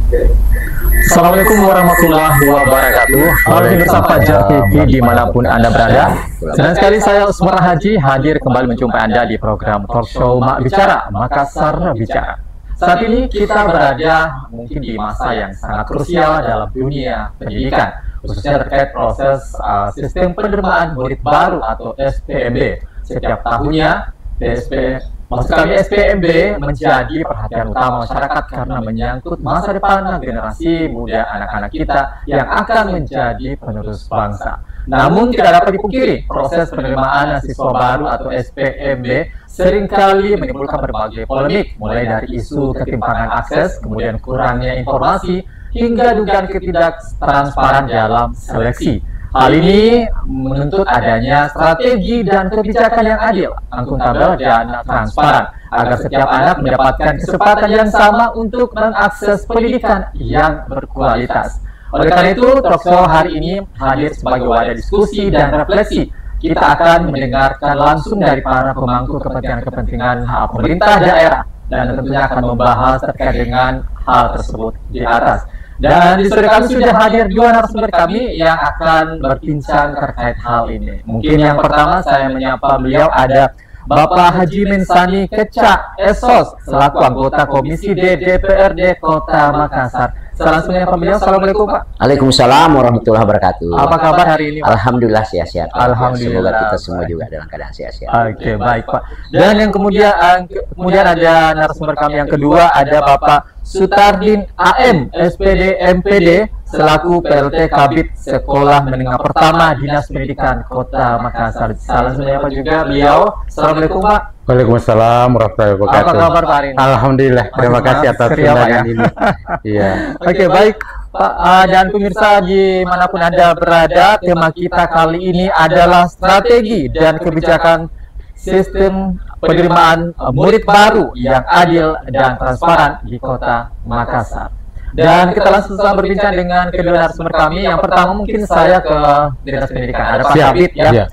Assalamualaikum warahmatullahi wabarakatuh. Halo pemirsa Fajar TV dimanapun Anda berada. Senang sekali saya Usmar Haji hadir kembali menjumpai Anda di program talk show Mak Bicara, Makassar Bicara. Saat ini kita berada mungkin di masa yang sangat krusial dalam dunia pendidikan, khususnya terkait proses sistem penerimaan murid baru atau SPMB. Setiap tahunnya SPMB menjadi perhatian utama masyarakat karena menyangkut masa depan generasi muda anak-anak kita yang akan menjadi penerus bangsa. Namun tidak dapat dipungkiri, proses penerimaan siswa baru atau SPMB seringkali menimbulkan berbagai polemik, mulai dari isu ketimpangan akses, kemudian kurangnya informasi, hingga dugaan ketidaktransparan dalam seleksi. Hal ini menuntut adanya strategi dan kebijakan yang adil, akuntabel, dan transparan, agar setiap anak mendapatkan kesempatan yang sama untuk mengakses pendidikan yang berkualitas. Oleh karena itu, talk show hari ini hadir sebagai wadah diskusi dan refleksi. Kita akan mendengarkan langsung dari para pemangku kepentingan pemerintah daerah, dan tentunya akan membahas terkait dengan hal tersebut di atas. Dan di sore kami sudah hadir dua narasumber kami yang akan berbincang terkait hal ini. Mungkin yang pertama saya menyapa beliau, ada Bapak Haji Mensani Keca Esos selaku anggota Komisi D DPRD Kota Makassar. Saya langsung menyapa beliau. Assalamualaikum Pak. Waalaikumsalam warahmatullahi wabarakatuh. Apa kabar hari ini Pak? Alhamdulillah sehat-sehat. Alhamdulillah. Semoga kita semua juga dalam keadaan sehat-sehat. Oke, baik Pak. Dan yang kemudian ada narasumber kami yang kedua, ada Bapak Sutardin AM SPD MPD selaku PLT Kabid Sekolah Menengah Pertama Dinas Pendidikan Kota Makassar. Salam menyapa juga beliau. Assalamualaikum Pak. Waalaikumsalam warahmatullahi wabarakatuh. Apa kabar Pak hari ini? Alhamdulillah. Terima kasih atas undangan ini. Iya. Oke, baik Pak dan pemirsa dimanapun Anda berada, tema kita kali ini adalah strategi dan kebijakan sistem penerimaan murid baru yang adil dan transparan di Kota Makassar. Dan kita langsung berbincang dengan kedua narasumber kami. Yang pertama mungkin saya ke Dinas Pendidikan. Ada Pak Kabid ya.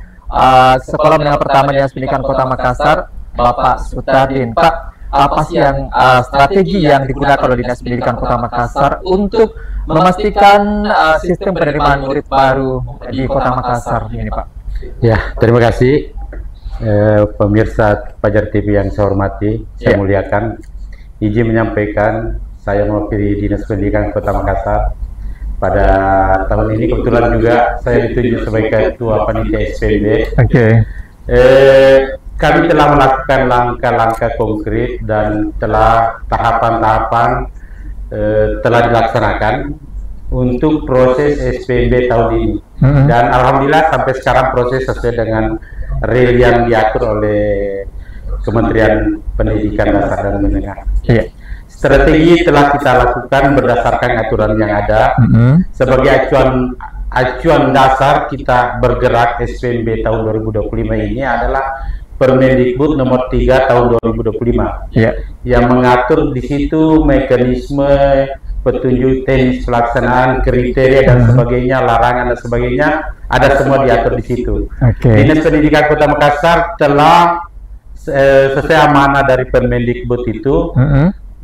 Sekolah Menengah Pertama Dinas Pendidikan Kota Makassar, Bapak Sutardin. Pak, apa sih yang strategi yang digunakan oleh Dinas Pendidikan Kota Makassar untuk memastikan sistem penerimaan murid baru di Kota Makassar ini, Pak? Ya, terima kasih pemirsa Fajar TV yang saya hormati, saya muliakan. Izin menyampaikan, saya mewakili Dinas Pendidikan Kota Makassar. Pada tahun ini kebetulan juga saya ditunjuk sebagai Ketua Panitia SPMB. Kami telah melakukan langkah-langkah konkret dan tahapan-tahapan telah dilaksanakan untuk proses SPMB tahun ini. Dan alhamdulillah sampai sekarang proses sesuai dengan real yang diatur oleh Kementerian Pendidikan Dasar dan Menengah. Strategi telah kita lakukan berdasarkan aturan yang ada. Sebagai acuan dasar kita bergerak SPMB tahun 2025 ini adalah Permendikbud nomor 3 tahun 2025 yang mengatur di situ mekanisme, petunjuk teknis pelaksanaan, kriteria dan sebagainya, larangan dan sebagainya, ada semua diatur di situ. Dinas Pendidikan Kota Makassar telah sesuai amanah dari Permendikbud itu,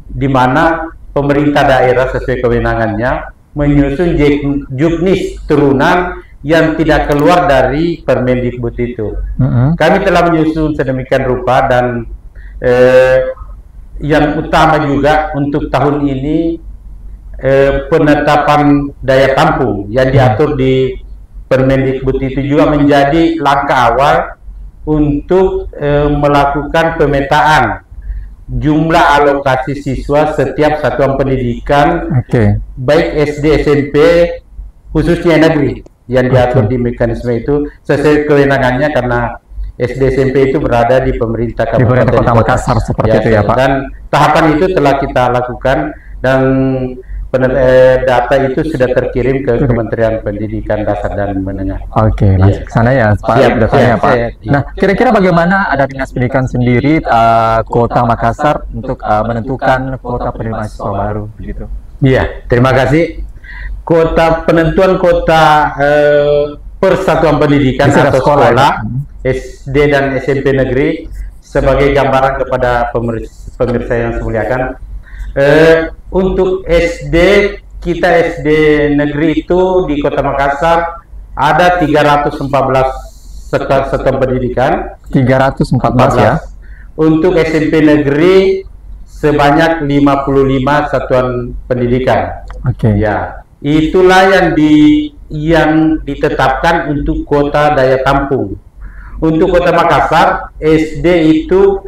di mana pemerintah daerah sesuai kewenangannya menyusun juknis turunan yang tidak keluar dari Permendikbud itu. Kami telah menyusun sedemikian rupa dan yang utama juga untuk tahun ini penetapan daya tampung yang diatur di Permendikbud itu juga menjadi langkah awal untuk melakukan pemetaan jumlah alokasi siswa setiap satuan pendidikan, baik SD, SMP, khususnya negeri yang diatur di mekanisme itu sesuai kewenangannya, karena SD SMP itu berada di pemerintah Kabupaten Kota Makassar seperti itu ya Pak. Dan tahapan itu telah kita lakukan dan data itu sudah terkirim ke Kementerian Pendidikan Dasar dan Menengah. Langsung ke sana ya Pak. Pak. Nah, kira-kira bagaimana ada Dinas Pendidikan sendiri Kota Makassar untuk menentukan kuota penerimaan siswa baru begitu? Iya, terima kasih. Penentuan kota persatuan pendidikan atau sekolah SD dan SMP negeri sebagai gambaran kepada pemirsa yang saya muliakan. Untuk SD, kita SD negeri itu di Kota Makassar ada 314 satuan pendidikan. 314 ya. Untuk SMP negeri sebanyak 55 satuan pendidikan. Oke. Ya, itulah yang ditetapkan untuk kota daya tampung. Untuk Kota Makassar, SD itu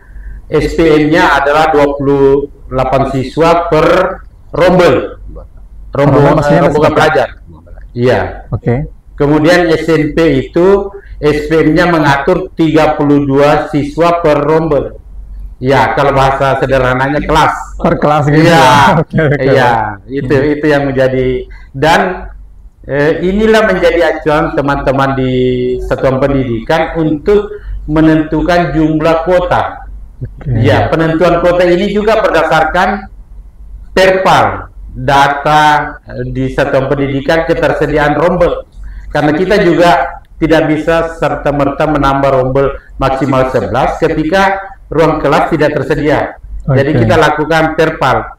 SPM-nya adalah 28 siswa per rombongan pelajar. Iya. Oke. Kemudian SMP itu SPM-nya mengatur 32 siswa per rombongan. Ya, kalau bahasa sederhananya kelas. Per kelas gitu. Iya. Oke. Iya, itu yang menjadi, dan inilah menjadi acuan teman-teman di satuan pendidikan untuk menentukan jumlah kuota. Ya, penentuan kuota ini juga berdasarkan terpal data di satuan pendidikan ketersediaan rombel. Karena kita juga tidak bisa serta-merta menambah rombel maksimal 11 ketika ruang kelas tidak tersedia. Jadi kita lakukan terpal,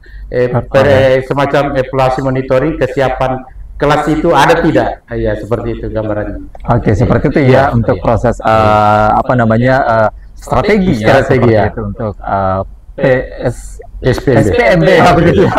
semacam evaluasi monitoring kesiapan kelas itu ada tidak, ya seperti itu gambarannya. Oke, seperti itu ya, untuk proses strategi ya, itu untuk SPMB begitu ya.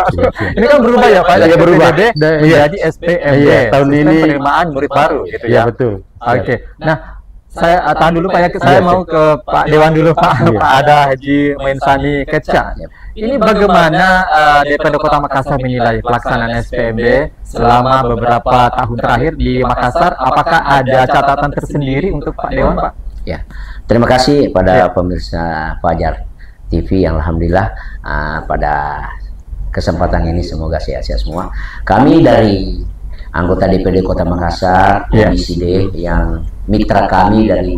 Ini kan berubah ya Pak, dari berubah menjadi SPMB. Tahun ini penerimaan murid baru gitu ya. Betul. Oke. Nah, saya tahan dulu Pak ya, saya mau ke Pak Dewan dulu Pak. Pak Ada Haji Mensani Keca. Ini bagaimana DPRD Kota Makassar menilai pelaksanaan SPMB selama beberapa tahun terakhir di Makassar? Apakah ada catatan tersendiri untuk Pak Dewan, Pak? Ya, terima kasih pada pemirsa Fajar TV yang alhamdulillah pada kesempatan ini semoga sehat-sehat semua. Kami dari anggota DPRD Kota Makassar, Komisi D, yang mitra kami dari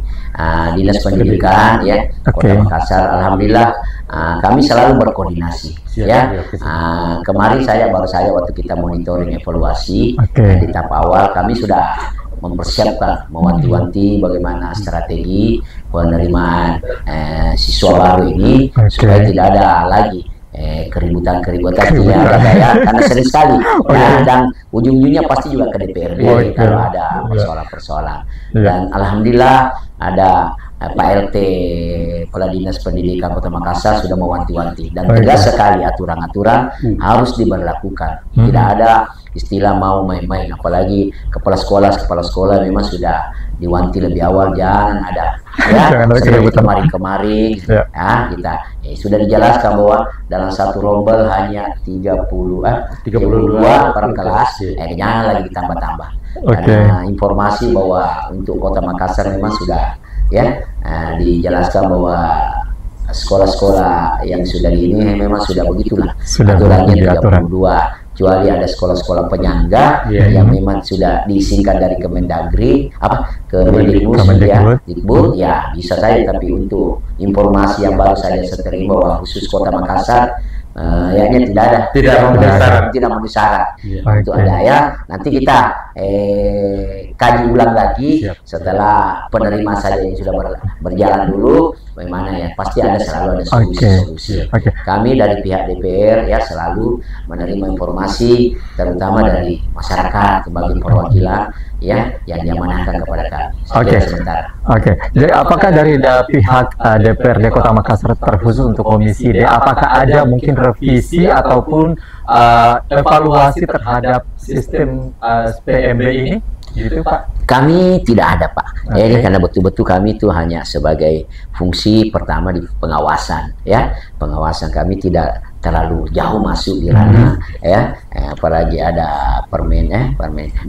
Dinas Pendidikan ya Kota Makassar, alhamdulillah kami selalu berkoordinasi kemarin baru saya waktu kita monitoring evaluasi di tahap awal kami sudah mempersiapkan mewanti-wanti bagaimana strategi penerimaan siswa baru ini supaya tidak ada lagi keributan ya, karena sering sekali dan ujung-ujungnya pasti juga ke DPRD kalau ada persoalan-persoalan. Dan alhamdulillah ada Pak RT Kepala Dinas Pendidikan Kota Makassar sudah mewanti-wanti dan tegas sekali aturan-aturan harus diberlakukan. Tidak ada istilah mau main-main, apalagi kepala sekolah memang sudah diwanti lebih awal, jangan ada kemarin-kemarin kita sudah dijelaskan bahwa dalam satu rombel hanya 32 per kelas, jangan lagi ditambah-tambah. Karena informasi bahwa untuk Kota Makassar memang sudah dijelaskan bahwa sekolah-sekolah yang sudah ini memang sudah begitulah aturannya 32, kecuali ada sekolah-sekolah penyangga yang memang sudah diizinkan dari Kemendagri Dikbud ya bisa saja, tapi untuk informasi yang baru saja saya terima bahwa khusus Kota Makassar tidak memenuhi syarat untuk ada ya. Nanti kita kaji ulang lagi setelah penerima saja yang sudah berjalan dulu bagaimana ya, pasti selalu ada solusi. Kami dari pihak DPR selalu menerima informasi terutama dari masyarakat sebagai perwakilan yang diamanahkan kepada kami. Jadi apakah dari pihak DPRD Kota Makassar terkhusus untuk Komisi D, apakah ada mungkin revisi ataupun evaluasi terhadap sistem SPMB ini, gitu Pak? Kami tidak ada Pak. Ini karena betul-betul kami itu hanya sebagai fungsi pertama di pengawasan pengawasan kami tidak terlalu jauh masuk di ranah apalagi ada permen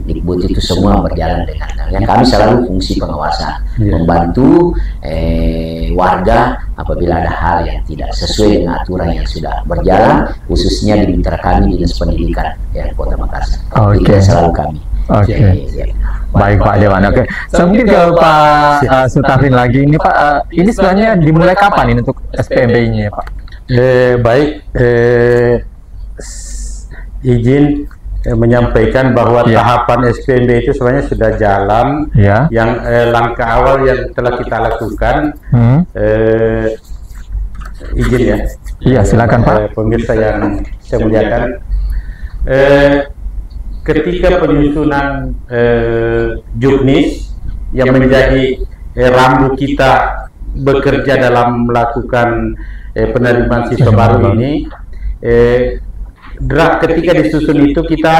Dikbud itu semua berjalan dengan kami selalu fungsi pengawasan, membantu warga apabila ada hal yang tidak sesuai dengan aturan yang sudah berjalan, khususnya di mitra kami Dinas Pendidikan Kota Makassar. Itu selalu kami. Baik Pak Dewan. Saya mungkin ke Pak Sutafin lagi. Ini Pak, ini sebenarnya dimulai kapan ini untuk SPMB-nya Pak? Izin menyampaikan bahwa tahapan SPMB itu sebenarnya sudah jalan. Yang langkah awal yang telah kita lakukan izin Iya, silakan Pak. Pemirsa yang saya muliakan, ketika penyusunan juknis yang menjadi rambu kita bekerja dalam melakukan penerimaan siswa baru ini, ketika disusun itu kita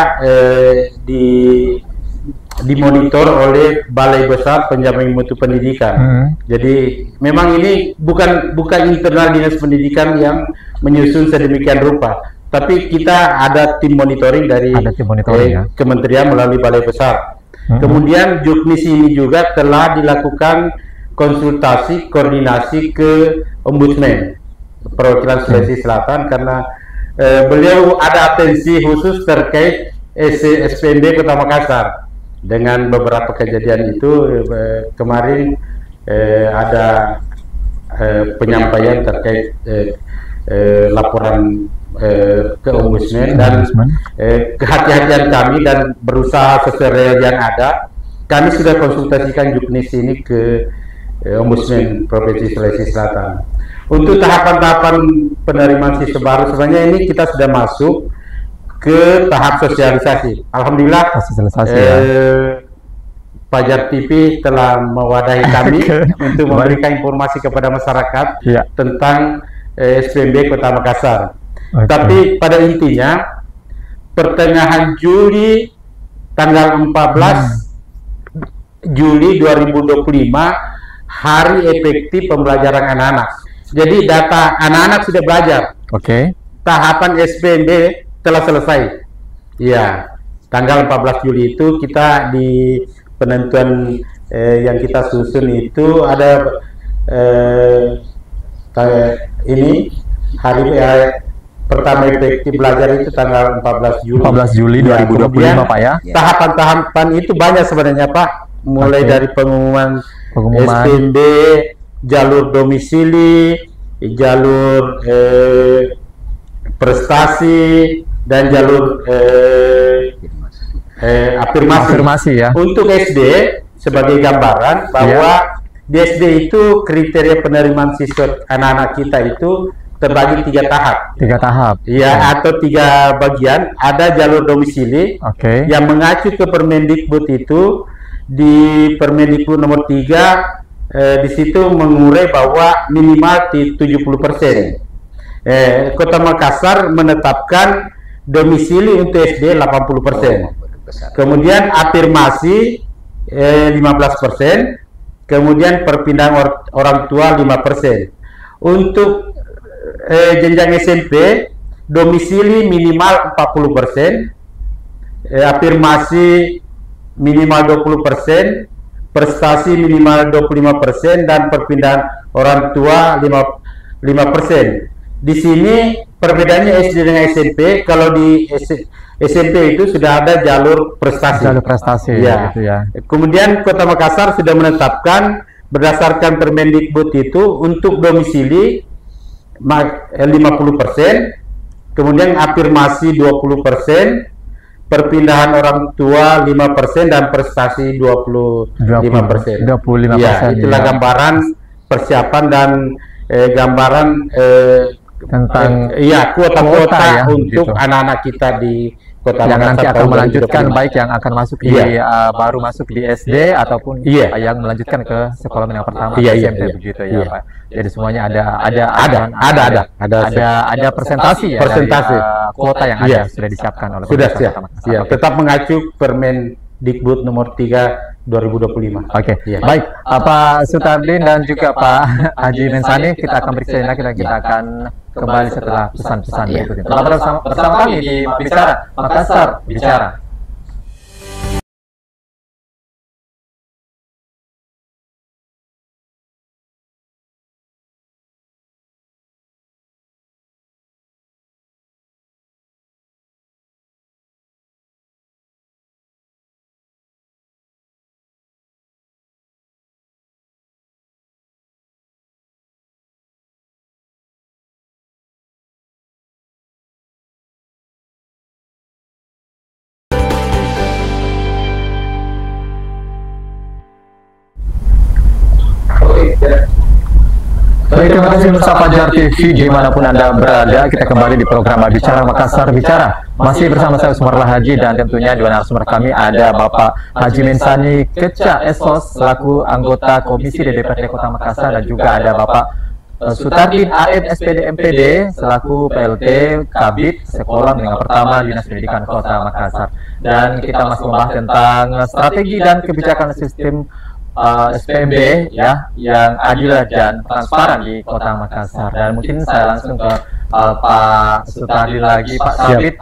dimonitor oleh Balai Besar Penjamin Mutu Pendidikan. Jadi memang ini bukan internal dinas pendidikan yang menyusun sedemikian rupa, tapi kita ada tim monitoring dari ya? kementerian melalui Balai Besar. Kemudian juknis ini juga telah dilakukan konsultasi koordinasi ke Ombudsman perwakilan Sulawesi Selatan, karena beliau ada atensi khusus terkait SPMB Kota Makassar. Dengan beberapa kejadian itu kemarin ada penyampaian terkait laporan ke Ombudsman, dan kehati-hatian kami dan berusaha sesuai yang ada, kami sudah konsultasikan juknis ini ke Ombudsman Provinsi Sulawesi Selatan. Untuk tahapan-tahapan penerimaan siswa baru sebenarnya ini kita sudah masuk ke tahap sosialisasi. Alhamdulillah, Fajar TV telah mewadahi kami untuk memberikan informasi kepada masyarakat tentang SPMB Kota Makassar. Tapi pada intinya pertengahan Juli, tanggal 14 Juli 2025, hari efektif pembelajaran anak-anak. Jadi data anak-anak sudah belajar. Tahapan SPMB telah selesai. Ya, tanggal 14 Juli itu kita di penentuan yang kita susun itu ada ini hari pertama efektif belajar itu tanggal 14 Juli. 14 Juli 2025 Pak ya. Tahapan-tahapan itu banyak sebenarnya Pak. Mulai dari pengumuman SPMB, jalur domisili, jalur prestasi, dan jalur afirmasi ya. Untuk SD sebagai gambaran bahwa di SD itu kriteria penerimaan siswa anak-anak kita itu terbagi 3 tahap. 3 tahap. Ya, atau 3 bagian. Ada jalur domisili yang mengacu ke Permendikbud itu, di Permendikbud nomor 3 di situ mengurai bahwa minimal 70%. Kota Makassar menetapkan domisili untuk SD 80%. Kemudian afirmasi 15%, kemudian perpindahan orang tua 5%. Untuk jenjang SMP, domisili minimal 40%, afirmasi minimal 20%, prestasi minimal 25%, dan perpindahan orang tua 5%. Di sini perbedaannya SD dengan SMP. Kalau di SMP itu sudah ada jalur prestasi. Jalur prestasi. Ya. Gitu ya. Kemudian Kota Makassar sudah menetapkan berdasarkan Permendikbud itu untuk domisili 50%, kemudian afirmasi 20%, perpindahan orang tua 5%, dan prestasi 25%. 25%. Ya, itulah gambaran persiapan dan gambaran tentang kuota-kuota ya, untuk gitu. Anak-anak kita di Kota yang Makassar nanti akan melanjutkan, 2025. baik yang akan masuk di baru masuk di SD ataupun yang melanjutkan ke sekolah menengah pertama SMP begitu ya Pak. Jadi semuanya ada presentasi ya, persentase dari kuota yang ada sudah disiapkan oleh sudah Kota Makassar. tetap mengacu Permendikbud nomor 3 2025. Baik, Pak Sutardin dan juga Pak Haji Mensani, kita akan beriksa lagi dan kita akan kembali setelah pesan-pesan berikutnya. Tetap bersama kami di Bicara Makassar Bicara. Baik, terima kasih pemirsa Fajar TV dimanapun Anda berada. Kita kembali di program Bicara Makassar Bicara. Masih bersama saya Sumarlah Haji dan tentunya di narasumber kami ada Bapak Haji Mensani Keca Esos selaku anggota Komisi DPRD Kota Makassar dan juga ada Bapak Sutardin AM SPD MPD selaku PLT Kabid Sekolah Menengah Pertama Dinas Pendidikan Kota Makassar. Dan kita masih membahas tentang strategi dan kebijakan sistem SPMB ya yang adil dan transparan di Kota Makassar. Dan mungkin saya langsung ke Pak Sutardin lagi, Pak Kabid.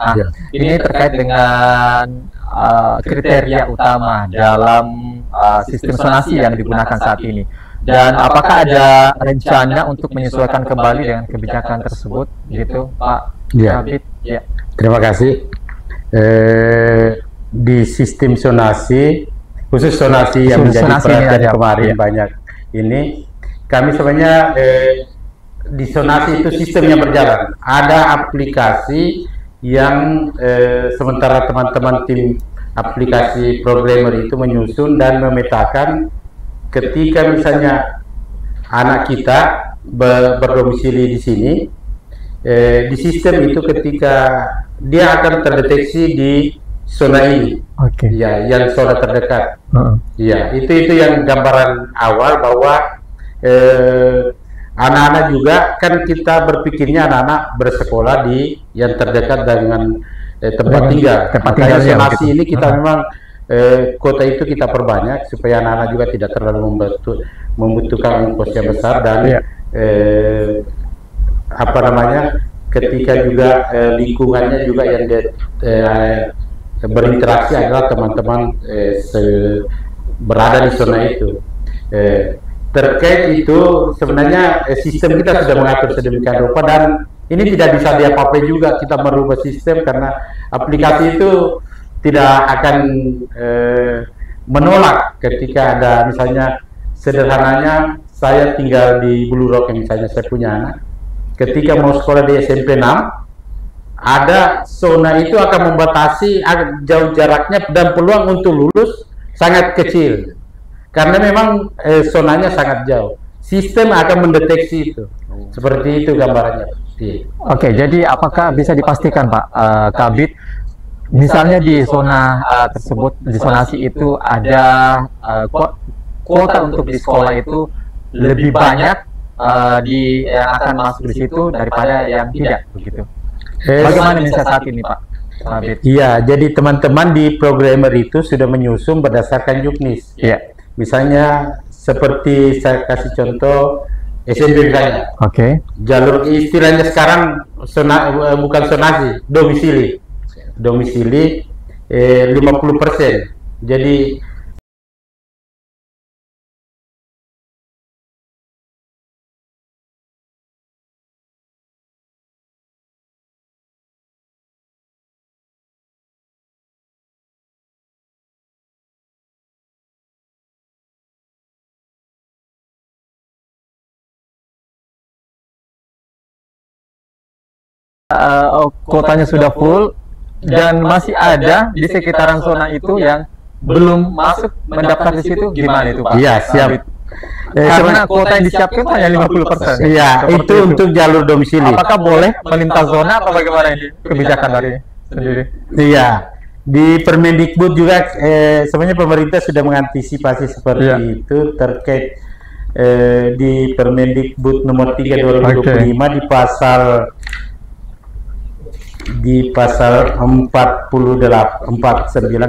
Ini terkait dengan kriteria utama dalam sistem zonasi yang digunakan saat ini. Dan apakah ada rencana untuk menyesuaikan kembali dengan kebijakan tersebut, gitu, Pak Kabid? Ya. Terima kasih. Di sistem zonasi, khusus zonasi yang menjadi perhatian kemarin banyak ini, kami sebenarnya di zonasi itu sistemnya berjalan. Ada aplikasi yang sementara teman-teman tim aplikasi programmer itu menyusun dan memetakan ketika misalnya anak kita berdomisili di sini, di sistem itu ketika dia akan terdeteksi di zona ini, ya, yang zona terdekat, ya, itu yang gambaran awal bahwa anak-anak juga kan kita berpikirnya anak-anak bersekolah di yang terdekat dengan tempat tinggal. Makanya zonasi ini kita memang kota itu kita perbanyak supaya anak-anak juga tidak terlalu membutuhkan ongkos yang besar dan apa namanya, ketika juga lingkungannya juga yang berinteraksi adalah teman-teman berada di zona itu. Terkait itu sebenarnya sistem kita sudah mengatur sedemikian rupa dan ini tidak bisa diapa-apai juga kita merubah sistem karena aplikasi itu tidak akan menolak ketika ada misalnya sederhananya saya tinggal di Bulurok yang misalnya saya punya anak, ketika mau sekolah di SMP 6 ada zona itu akan membatasi jauh jaraknya dan peluang untuk lulus sangat kecil karena memang zonanya sangat jauh. Sistem akan mendeteksi itu. Seperti itu gambarannya. Oke, jadi apakah bisa dipastikan Pak Kabid, misalnya di zona tersebut, di zonasi itu ada kuota untuk di sekolah itu lebih banyak yang akan masuk di situ daripada yang tidak, begitu? Bagaimana misalnya saat ini, Pak Kabid? Iya, jadi teman-teman di programmer itu sudah menyusun berdasarkan juknis. Iya. Misalnya seperti saya kasih contoh SMP misalnya. Jalur istilahnya sekarang bukan zonasi, domisili. Domisili 50%. Jadi kuotanya sudah full dan masih ada di sekitaran zona itu yang belum masuk mendaftar di situ, gimana itu Pak? Iya, siap. Karena kuota yang disiapkan hanya 50%. Iya, itu untuk jalur domisili. Apakah boleh melintas zona atau bagaimana ini kebijakan dari sendiri? Iya, di Permendikbud juga sebenarnya pemerintah sudah mengantisipasi seperti itu terkait di Permendikbud nomor 3 2025 di pasal 49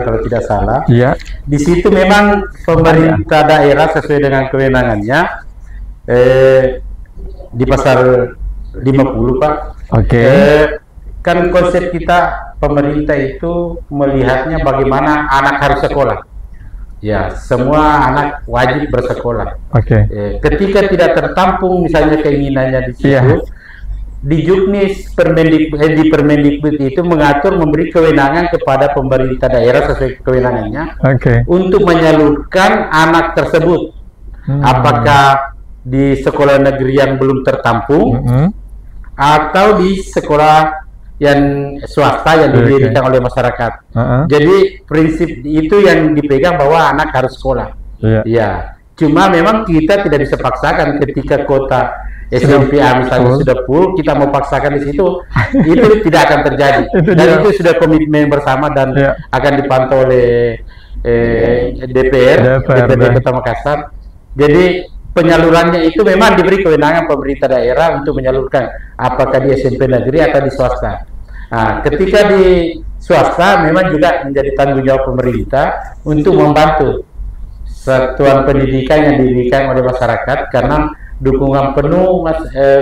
kalau tidak salah. Iya. Di situ memang pemerintah daerah sesuai dengan kewenangannya di pasal 50 Pak. Kan konsep kita pemerintah itu melihatnya bagaimana anak harus sekolah. Ya, semua anak wajib bersekolah. Ketika tidak tertampung misalnya keinginannya di situ, di juknis di Permendikbud itu mengatur memberi kewenangan kepada pemerintah daerah sesuai kewenangannya untuk menyalurkan anak tersebut. Apakah di sekolah negeri yang belum tertampung atau di sekolah yang swasta yang didirikan oleh masyarakat. Jadi prinsip itu yang dipegang bahwa anak harus sekolah. Ya, cuma memang kita tidak bisa paksakan ketika kota SMPA misalnya sudah full, kita mau paksakan di situ, itu tidak akan terjadi. Dan itu sudah komitmen bersama dan akan dipantau oleh DPR, DPRD Kota Makassar. Jadi penyalurannya itu memang diberi kewenangan pemerintah daerah untuk menyalurkan apakah di SMP negeri atau di swasta. Nah, ketika di swasta memang juga menjadi tanggung jawab pemerintah untuk membantu satuan pendidikan yang diberikan oleh masyarakat, karena dukungan penuh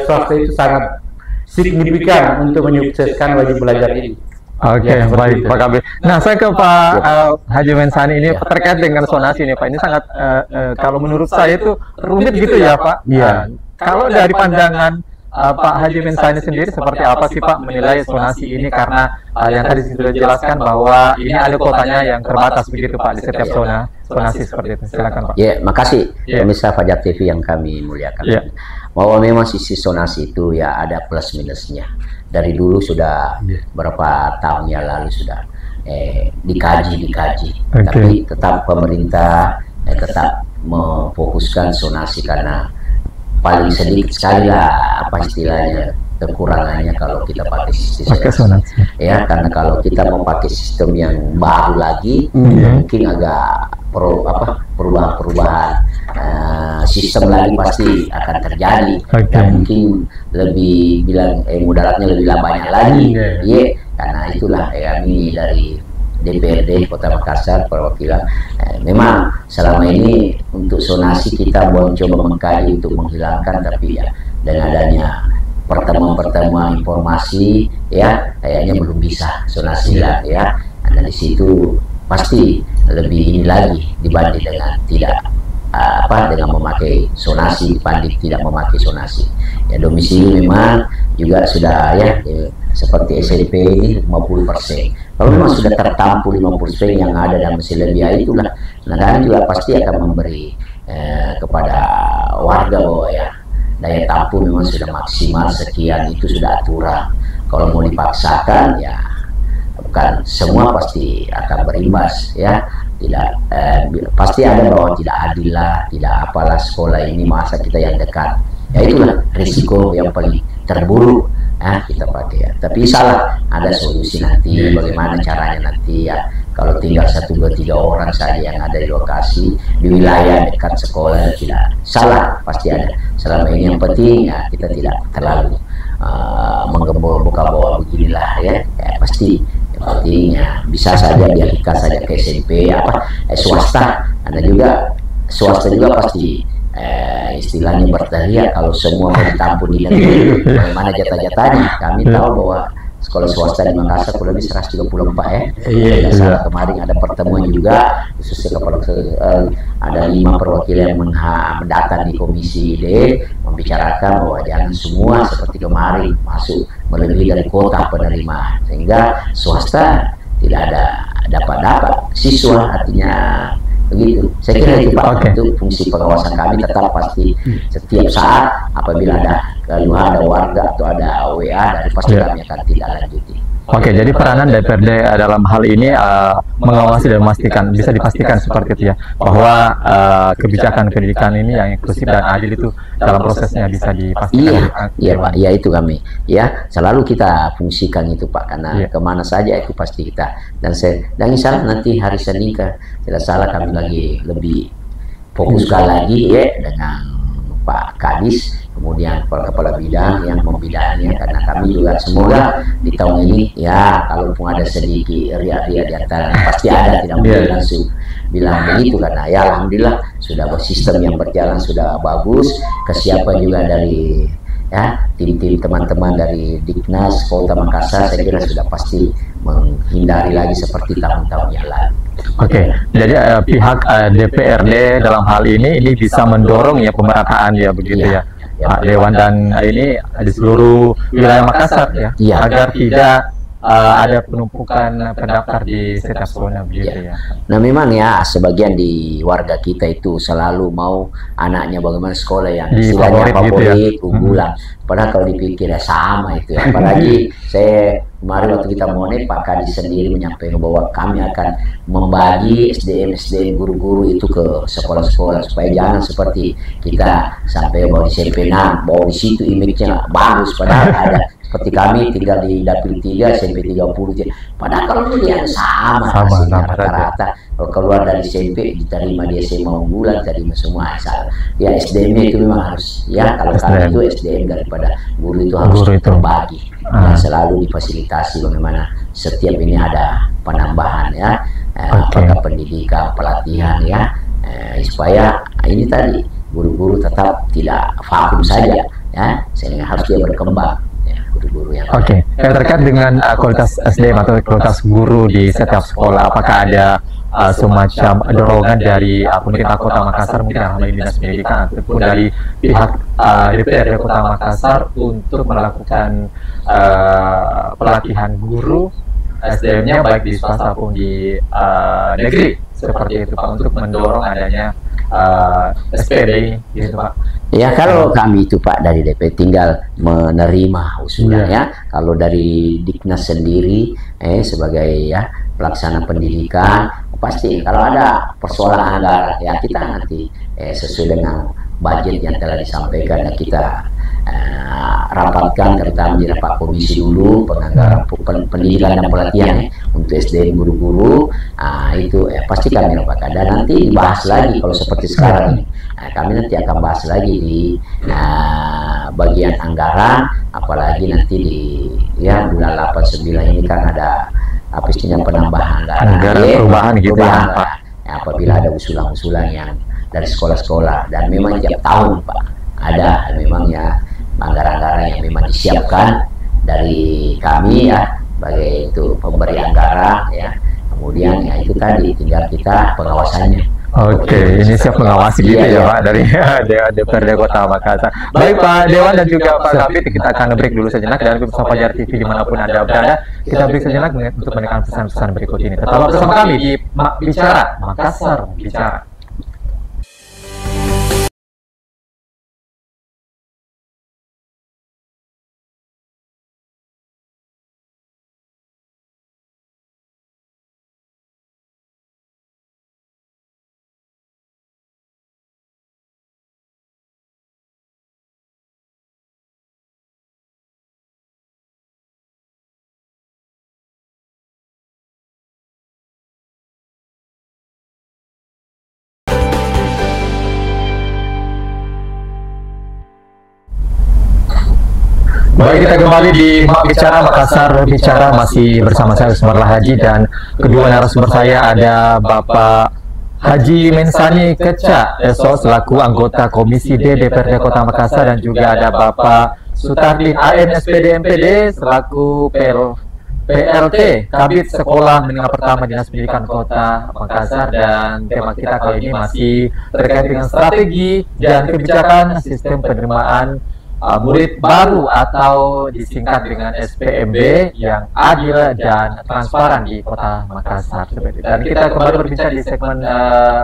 swasta itu sangat signifikan untuk menyukseskan wajib belajar ini. Oke, baik Pak Kabir. Nah, saya ke Pak Haji Mensani ini terkait dengan zonasi ini Pak. Ini sangat kalau menurut saya itu rumit gitu ya Pak. Iya. Kalau dari pandangan Pak Haji Mensani sendiri seperti apa sih Pak menilai zonasi ini, karena yang tadi sudah dijelaskan bahwa ini ada kotanya yang terbatas begitu Pak di setiap zona zonasi seperti itu. Silakan Pak. Ya, makasih pemirsa Fajar TV yang kami muliakan. Bahwa memang sisi zonasi itu ya ada plus minusnya. Dari dulu sudah berapa tahun yang lalu sudah dikaji, tapi tetap pemerintah tetap memfokuskan zonasi karena paling sedikit sekali lah apa istilahnya kekurangannya kalau kita pakai sistem zonasi. Ya, karena kalau kita mau pakai sistem yang baru lagi mungkin agak perubahan sistem lagi pasti akan terjadi. Dan mungkin lebih bilang mudaratnya lebih banyak lagi. Karena itulah kami dari DPRD Kota Makassar perwakilan memang selama ini untuk zonasi kita mencoba mengkaji untuk menghilangkan, tapi ya dengan adanya pertemuan informasi kayaknya belum bisa zonasi lah Karena di situ pasti lebih ini lagi dibanding dengan tidak dengan memakai zonasi, dibanding tidak memakai zonasi. Ya, domisili memang juga sudah seperti SMP ini 50%. Kalau memang sudah tertampung 50% yang ada dan masih lebih itulah, negara juga pasti akan memberi kepada warga bahwa daya tampung memang sudah maksimal sekian, itu sudah aturan. Kalau mau dipaksakan bukan semua pasti akan berimbas tidak pasti ada bahwa tidak adil lah, tidak apalah sekolah ini masa kita yang dekat, itulah risiko yang paling terburuk kita pakai tapi salah ada solusi nanti bagaimana caranya nanti kalau tinggal 1, 2, 3 orang saja yang ada di lokasi di wilayah dekat sekolah tidak salah, pasti ada. Selama ini yang penting kita tidak terlalu menggembok-gembok beginilah pasti yang penting bisa saja dialihkan saja ke SMP swasta. Ada juga swasta juga pasti istilahnya berteriak kalau semua mau ditampung di negeri, bagaimana jatah-jatahnya. Kami tahu bahwa sekolah swasta di Makassar kurang lebih 134 kemarin ada pertemuan juga khususnya kepala ada 5 perwakilan yang mendatang di komisi D membicarakan bahwa jangan semua seperti kemarin masuk melebihi dari kuota penerima, sehingga swasta tidak ada dapat siswa, artinya begitu. Saya kira itu Pak, itu fungsi pengawasan kami tetap pasti setiap saat apabila ada warga atau ada WA dari pasti kami akan tidak lanjuti. Jadi peranan DPRD dalam hal ini mengawasi dan memastikan, bisa dipastikan seperti itu bahwa kebijakan pendidikan ini yang inklusif dan adil itu dalam prosesnya bisa dipastikan. Iya Pak, itu kami selalu kita fungsikan itu Pak, karena kemana saja itu pasti kita, dan insya Allah nanti hari Senin tidak salah kami lagi lebih fokuskan lagi dengan Pak Kadis, kemudian kepala bidang yang membidanginya, karena kami juga semoga di tahun ini kalaupun ada sedikit riak-riak di antara pasti ada, tidak mungkin langsung bilang begitu, karena alhamdulillah sudah sistem yang berjalan sudah bagus, kesiapan juga dari tim-tim teman-teman dari Diknas Kota Makassar saya kira sudah pasti menghindari lagi seperti tahun-tahun yang lalu. Jadi pihak DPRD dalam hal ini bisa mendorong pemerataan begitu Pak Dewan, dan ini di seluruh wilayah Makassar agar tidak ada penumpukan pendaftar di setiap sekolah begitu ya. Nah memang ya sebagian di warga kita itu selalu mau anaknya bagaimana sekolah yang istilahnya favorit, unggulan. Padahal kalau dipikir ya sama itu ya. Apalagi saya kemarin waktu kita monet Pak Kadis sendiri menyampaikan bahwa kami akan membagi SDM guru-guru itu ke sekolah-sekolah supaya jangan seperti kita sampai bawa di SMP 6, bawa di situ image-nya bagus padahal ada seperti kami tinggal di Dapil 3 SMP 30. Padahal kalau lihat sama rata-rata kalau keluar dari SMP diterima di SMA unggulan, terima semua asal. Ya SDM itu memang harus ya kalau kami itu SDM daripada guru itu harus terbagi dan selalu difasilitasi bagaimana setiap ini ada penambahan ya apakah pendidikan, pelatihan ya supaya ini tadi guru-guru tetap tidak vakum saja ya sehingga harus dia berkembang. Oke, terkait dengan kualitas SDM atau kualitas guru di setiap sekolah, apakah ada semacam dorongan dari pemerintah Kota Makassar, mungkin dalam hal ini Dinas Pendidikan ataupun dari pihak DPRD Kota Makassar untuk melakukan pelatihan guru SDM-nya baik di swasta maupun di negeri seperti itu Pak, untuk mendorong adanya SPD gitu Pak? Ya kalau kami itu Pak dari DP tinggal menerima usulan ya. Kalau dari Diknas sendiri sebagai ya pelaksana pendidikan pasti kalau ada persoalan anggaran ya kita nanti sesuai dengan budget yang telah disampaikan dan kita rapatkan terutama di rapat komisi dulu penganggaran pendidikan dan pelatihan untuk SDM guru-guru itu pasti kami rapatkan dan nanti dibahas lagi kalau seperti sekarang ini kami nanti akan bahas lagi di bagian anggaran apalagi nanti di ya bulan 89 ini kan ada apa istilahnya penambahan anggaran perubahan gitu ya Pak. Apabila ada usulan-usulan yang dari sekolah-sekolah dan memang tiap tahun Pak ada memang ya anggaran-anggaran yang memang disiapkan dari kami ya sebagai itu pemberi anggaran ya kemudian ya itu tadi tinggal kita pengawasannya. Oke, ini siap mengawasi gitu ya Pak dari DPRD Kota Makassar. Baik Pak Dewan dan juga Pak Kapit, kita akan break dulu sejenak dan bersama Fajar TV dimanapun Anda berada. Kita break sejenak untuk mendengarkan pesan-pesan berikut ini. Tetaplah bersama kami di Mak Bicara, Makassar Bicara. Baik, kita kembali di Mak Bicara, Makassar Bicara, masih bersama saya Usman Haji dan kedua narasumber saya ada Bapak Haji Mensani Keca SO selaku anggota Komisi D DPRD Kota Makassar dan juga ada Bapak Sutardin AM SPD MPD selaku PLT Kabid Sekolah Menengah Pertama Dinas Pendidikan Kota Makassar dan tema kita kali ini masih terkait dengan strategi dan kebijakan sistem penerimaan murid baru atau disingkat dengan SPMB yang adil dan transparan di Kota Makassar. Dan kita kembali berbincang di segmen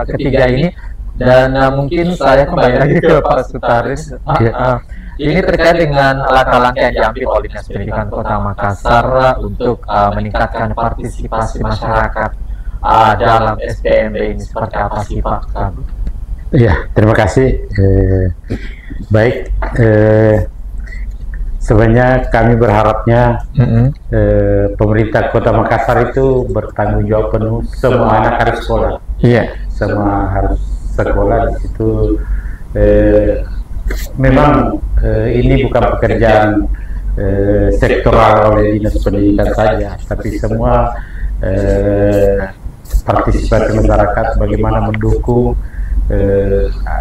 ketiga ini dan mungkin saya kembali lagi ke Pak Sutardin. Ini terkait dengan langkah-langkah yang diambil oleh Dinas Pendidikan Kota Makassar untuk meningkatkan partisipasi masyarakat dalam SPMB ini seperti apa sih Pak? Iya, terima kasih. Baik, sebenarnya kami berharapnya pemerintah Kota Makassar itu bertanggung jawab penuh semua anak harus sekolah. Iya. Semua harus sekolah di situ. Memang ini bukan pekerjaan sektoral oleh Dinas Pendidikan saja, tapi semua partisipasi masyarakat bagaimana mendukung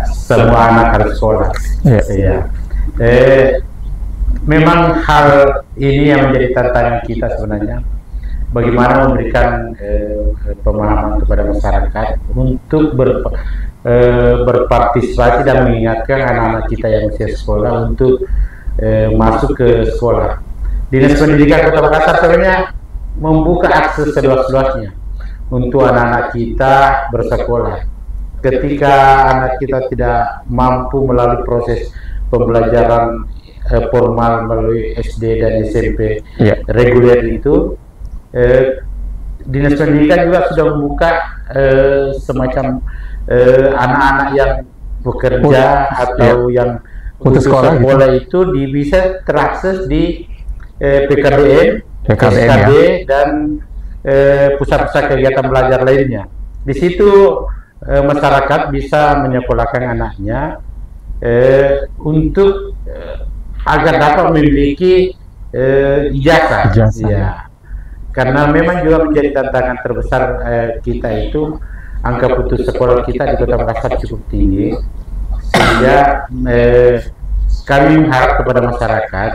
semua anak harus sekolah. Memang hal ini yang menjadi tantangan kita sebenarnya, bagaimana memberikan pemahaman kepada masyarakat untuk berpartisipasi dan mengingatkan anak-anak kita yang usia sekolah untuk masuk ke sekolah. Dinas Pendidikan Kota Makassar sebenarnya membuka akses seluas-luasnya untuk anak-anak kita bersekolah. Ketika anak kita tidak mampu melalui proses pembelajaran formal melalui SD dan SMP reguler itu, Dinas Pendidikan juga sudah membuka semacam anak-anak yang bekerja atau yang putus sekolah itu bisa terakses di PKBM, SKB dan pusat-pusat kegiatan belajar lainnya. Di situ masyarakat bisa menyekolahkan anaknya untuk agar dapat memiliki ijazah. Ya. Karena memang juga menjadi tantangan terbesar kita itu, angka putus sekolah kita di Kota Makassar cukup tinggi, sehingga kami mengharap kepada masyarakat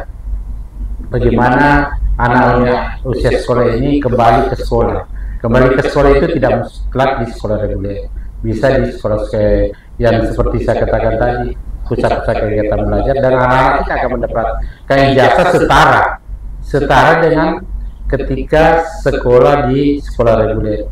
bagaimana anak-anak usia sekolah ini kembali ke sekolah. Kembali ke sekolah itu tidak mutlak di sekolah reguler, bisa di sekolah yang seperti saya katakan tadi, pusat-pusat kegiatan belajar, dan anak-anak kita akan mendapatkan ijazah setara dengan ketika sekolah di sekolah reguler.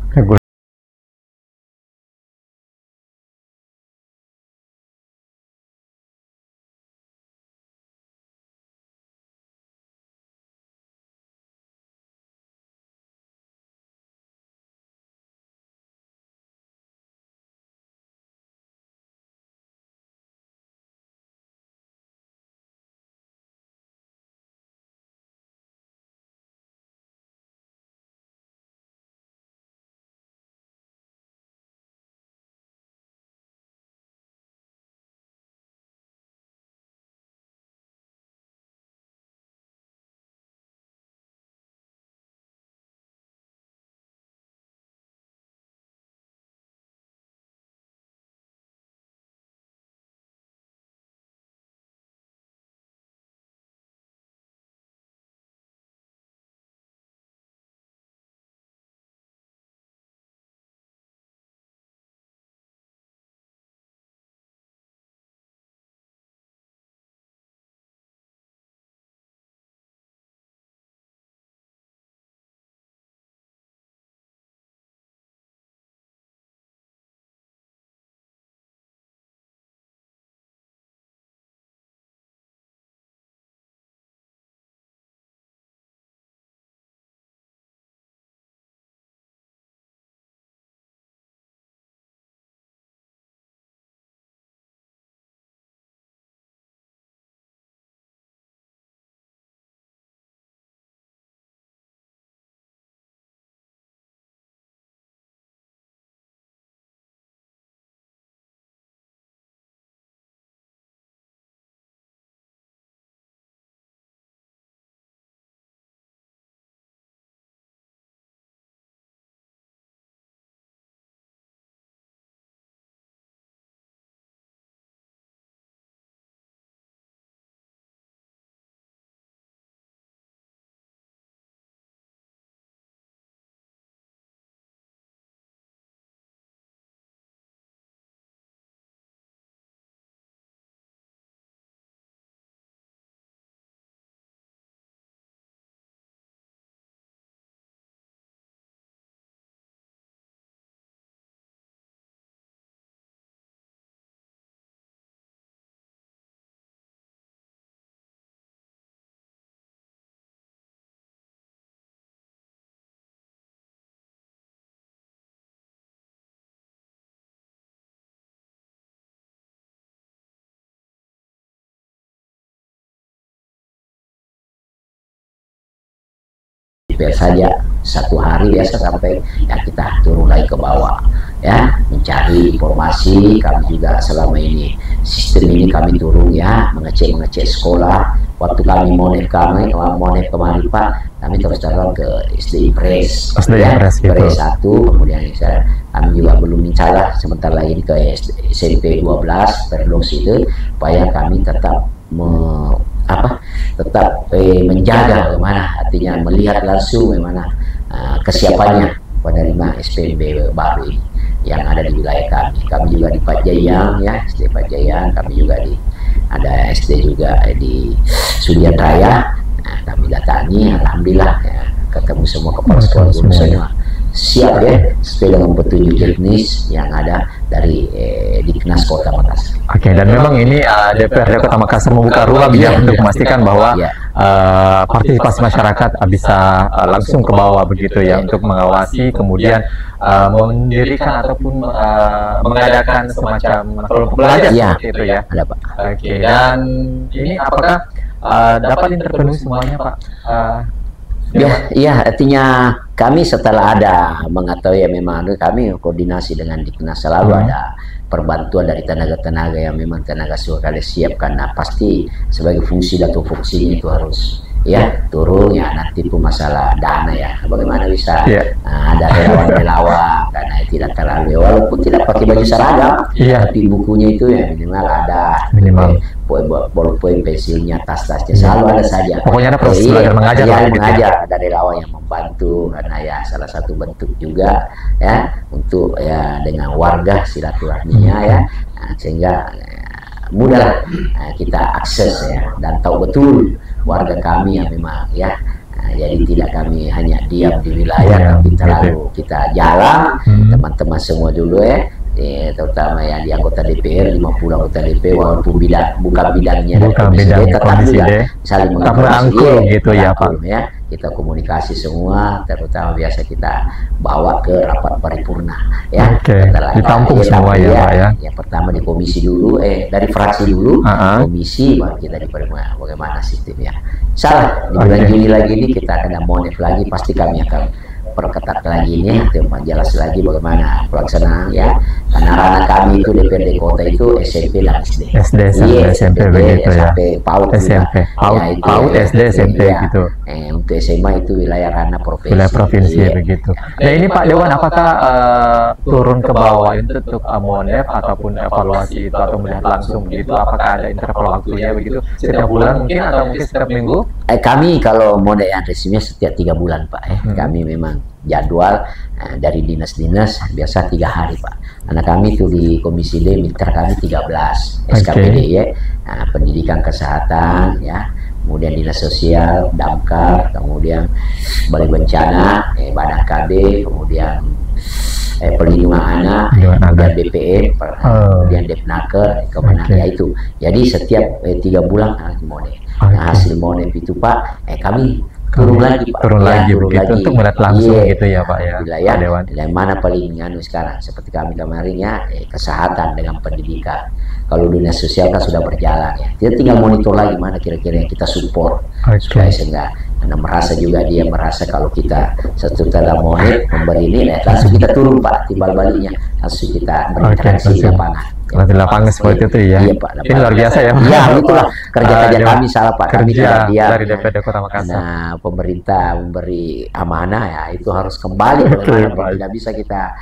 Biasa saja, satu hari biasa sampai ya kita turun lagi ke bawah ya, mencari informasi. Kami juga selama ini sistem ini kami turun ya, mengecek sekolah. Waktu kami monef kemarin Pak, kami terus jalan ke SD Impres ya, Impres 1, kemudian kami juga belum mencalah sebentar lagi ke SMP 12 Perdos itu, supaya kami tetap menjaga bagaimana, artinya melihat langsung bagaimana kesiapannya penerima SPMB baru ini yang ada di wilayah kami. Kami juga di Pajayang ya, SD Pajayang, kami juga ada SD juga di Sudian Raya. Kami datangi, alhamdulillah ya, ketemu semua kepala sekolah guru semua siap ya sesuai dengan petunjuk teknis yang ada dari Diknas Kota Makassar. Oke, dan memang ini DPRD Kota Makassar membuka ruang ya untuk memastikan bahwa partisipasi masyarakat bisa langsung ke bawah begitu ya, untuk mengawasi, kemudian mendirikan ataupun mengadakan semacam kelompok belajar seperti itu ya. Ada Pak. Oke, dan ini apakah dapat terpenuhi semuanya Pak? Ya, artinya kami setelah ada mengetahui ya memang kami koordinasi dengan Diknas selalu ada perbantuan dari tenaga-tenaga yang memang tenaga sudah siap, karena pasti sebagai fungsi dan tupoksinya itu harus ya turun ya, nanti pun masalah dana ya bagaimana bisa ada relawan-relawan karena tidak terlalu walaupun tidak pakai baju seragam tapi bukunya itu ya minimal ada poin pensilnya, tas-tasnya selalu ada saja. Pokoknya ada proses belajar mengajar ada relawan yang membantu karena ya salah satu bentuk juga ya untuk ya dengan warga silaturahminya ya, sehingga mudah kita akses ya dan tahu betul warga kami yang memang ya jadi tidak kami hanya diam di wilayah tapi terlalu kita jalan teman-teman semua dulu ya, terutama yang di anggota DPR 50 anggota DPR walaupun bukan bidangnya tetap juga saling merangkul gitu ya Pak ya, kita komunikasi semua, terutama biasa kita bawa ke rapat paripurna ya, ditampung semua ya Pak ya. Yang pertama di komisi dulu dari fraksi dulu komisi, baru kita di paripurna bagaimana sistemnya. Salah di bulan Juni lagi ini kita akan monef lagi, pasti kami akan perketat lagi ini, jelas lagi bagaimana pelaksanaan ya, karena ranah kami itu DPRD kota itu SMP dan SD SMP begitu ya, sampai PAUD SMP PAUD SD SMP gitu. Untuk SMA itu wilayah ranah provinsi begitu. Nah ini Pak Dewan, apakah turun ke bawah untuk monef ataupun evaluasi itu atau melihat langsung gitu, apakah ada interval waktunya begitu, setiap bulan mungkin atau mungkin setiap minggu? Kami kalau model yang resminya setiap 3 bulan Pak kami memang jadwal dari dinas-dinas biasa 3 hari Pak. Karena kami itu di Komisi D mitra kami 13 SKPD ya, pendidikan kesehatan ya, kemudian dinas sosial, damkar, kemudian balai bencana, badan KB, kemudian perlindungan anak, kemudian BPM, kemudian Depnaker, kemana ya itu. Jadi setiap 3 bulan monef. Hasil monef itu Pak, kami turun lagi Pak. Turun lagi begitu untuk melihat langsung gitu ya Pak ya. Wilayah yang mana paling sekarang seperti kami kemarin ya, kesehatan dengan pendidikan. Kalau dinas sosial kan sudah berjalan ya. Kita tinggal monitor lagi mana kira-kira yang kita support supaya sehingga karena dia merasa kalau kita setelah monef memberi ini langsung kita turun Pak, timbal baliknya langsung kita berinteraksi di lapangan. Di lapangan seperti itu ya. Iya Pak. Ini luar biasa ya. Iya itulah kerja kami salah Pak. Kerja dari DPRD Kota Makassar. Nah pemerintah memberi amanah ya itu harus kembali. Tidak bisa kita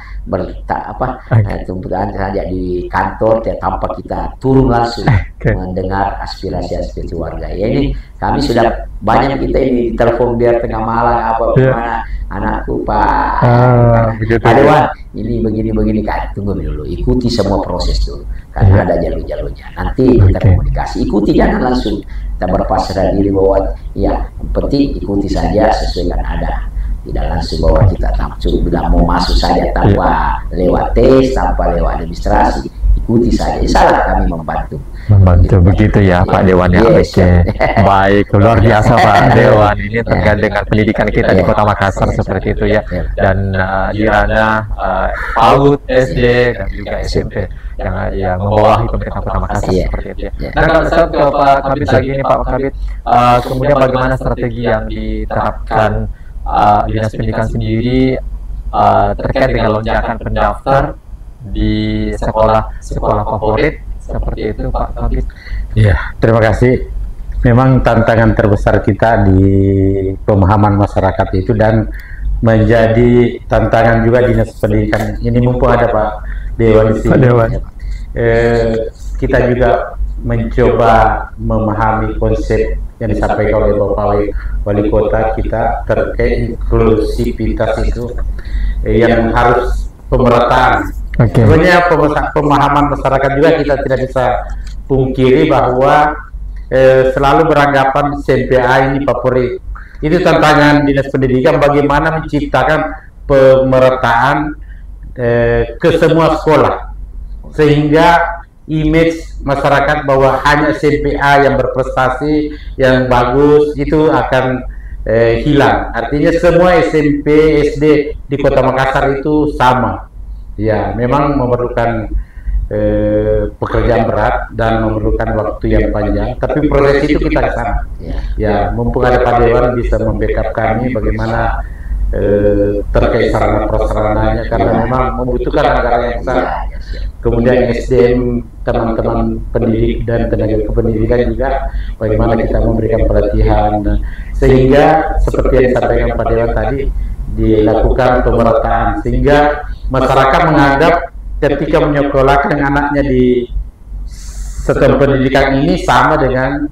tumpukan saja di kantor tanpa kita turun langsung mendengar aspirasi warga. Ya ini kami sudah banyak kita ini telepon biar tengah malam bagaimana anakku Pak. Pak Dewan ini begini kan, tunggu dulu, ikuti semua proses dulu karena ada jalur-jalurnya, nanti kita komunikasi, ikuti, jangan langsung kita berpasrah diri bahwa ya penting ikuti saja sesuai yang ada, tidak langsung bahwa kita tidak mau masuk saja tanpa lewat tes, tanpa lewat administrasi, ikuti saja. Salah kami membantu begitu ya Pak Dewan ya. Baik, luar biasa Pak Dewan, ini terkait dengan pendidikan kita di Kota Makassar seperti itu ya, dan di ranah PAUD, SD dan juga SMP yang membawahi pemerintah Kota Makassar seperti itu ya. Nah kalau saya ke Pak Kabid lagi ini Pak Kabid, kemudian bagaimana strategi yang diterapkan Dinas Pendidikan sendiri terkait dengan lonjakan pendaftar di sekolah favorit seperti itu Pak Kabid? Ya, terima kasih. Memang tantangan terbesar kita di pemahaman masyarakat itu dan menjadi tantangan juga Dinas Pendidikan ini, mumpung ada Pak Dewan di sini. Kita juga mencoba memahami konsep yang disampaikan oleh Bapak Wali Kota kita terkait inklusivitas itu yang harus pemerataan. Sebenarnya pemahaman masyarakat juga kita tidak bisa pungkiri bahwa selalu beranggapan CMPA ini favorit. itu tantangan Dinas Pendidikan bagaimana menciptakan pemerataan ke semua sekolah sehingga image masyarakat bahwa hanya SMPA yang berprestasi yang bagus itu akan hilang. Artinya semua SMP, SD di Kota Makassar itu sama. Ya, memang memerlukan pekerjaan berat dan memerlukan waktu yang panjang, tapi proses itu kita ke sana. Ya, mumpung ada Pak Dewan bisa membackup kami bagaimana terkait sarana prasarananya, karena memang membutuhkan anggaran yang besar. Kemudian SDM, teman-teman pendidik dan tenaga kependidikan juga bagaimana kita memberikan pelatihan, sehingga seperti yang disampaikan Pak Dewan tadi dilakukan pemerataan sehingga masyarakat menganggap ketika menyekolahkan anaknya di satuan pendidikan ini sama dengan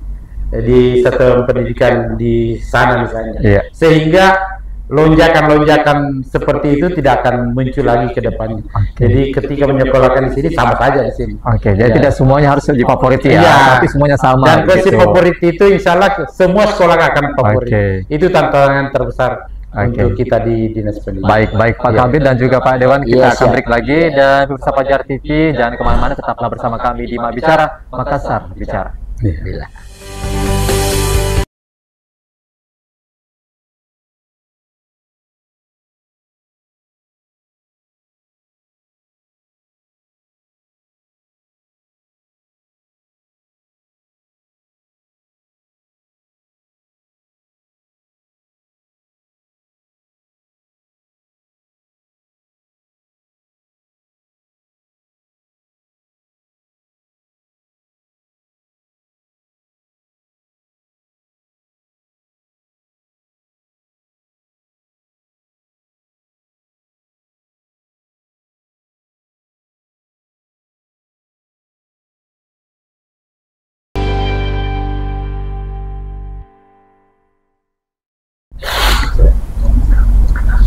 di satuan pendidikan di sana misalnya, sehingga lonjakan-lonjakan seperti itu tidak akan muncul lagi ke depannya. Jadi ketika menyekolahkan di sini sama saja di sini. Jadi tidak semuanya harus difavoriti ya, tapi semuanya sama. Dan prinsip favorit itu insya Allah semua sekolah akan favorit. Itu tantangan terbesar untuk kita di Dinas Pendidikan. Baik Pak Kabid dan juga Pak Dewan, kita akan break lagi, dan pemirsa Fajar TV jangan kemana-mana, tetaplah bersama kami di Mak Bicara, Makassar Bicara.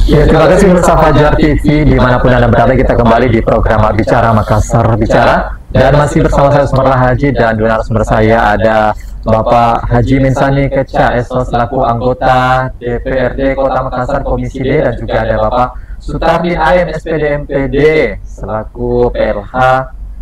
Ya, terima kasih pemirsa Fajar TV dimanapun Anda berada. Kita kembali di program Bicara Makassar Bicara, dan masih bersama saya Sumarlah Haji, dan dua narasumber saya ada Bapak Haji Mensani Kecha SO selaku anggota DPRD Kota Makassar Komisi D, dan juga ada Bapak Sutardin AM SPD MPD selaku PLH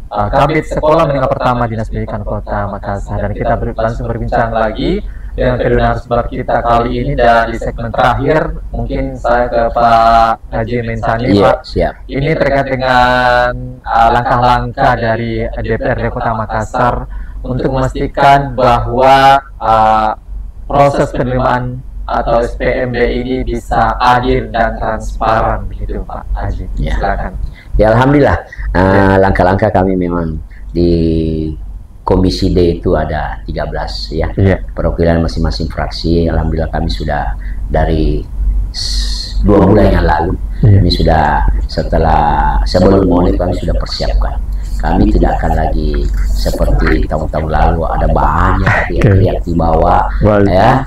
Kabid Sekolah Menengah Pertama Dinas Pendidikan Kota Makassar. Dan kita langsung berbincang lagi dengan kedua narasumber kita kali ini, dan di segmen terakhir mungkin saya ke Pak Haji Mensani. Pak, ini terkait dengan langkah-langkah dari DPRD Kota Makassar untuk memastikan bahwa proses penerimaan atau SPMB ini bisa adil dan transparan, begitu Pak Haji. Silakan. Ya, alhamdulillah, langkah-langkah kami memang di Komisi D itu ada 13 ya, perwakilan masing-masing fraksi. Alhamdulillah kami sudah dari 2 bulan yang lalu, kami sudah sebelum mulai kami sudah persiapkan. Kami tidak akan lagi seperti tahun-tahun lalu ada banyak teriak di bawah ya,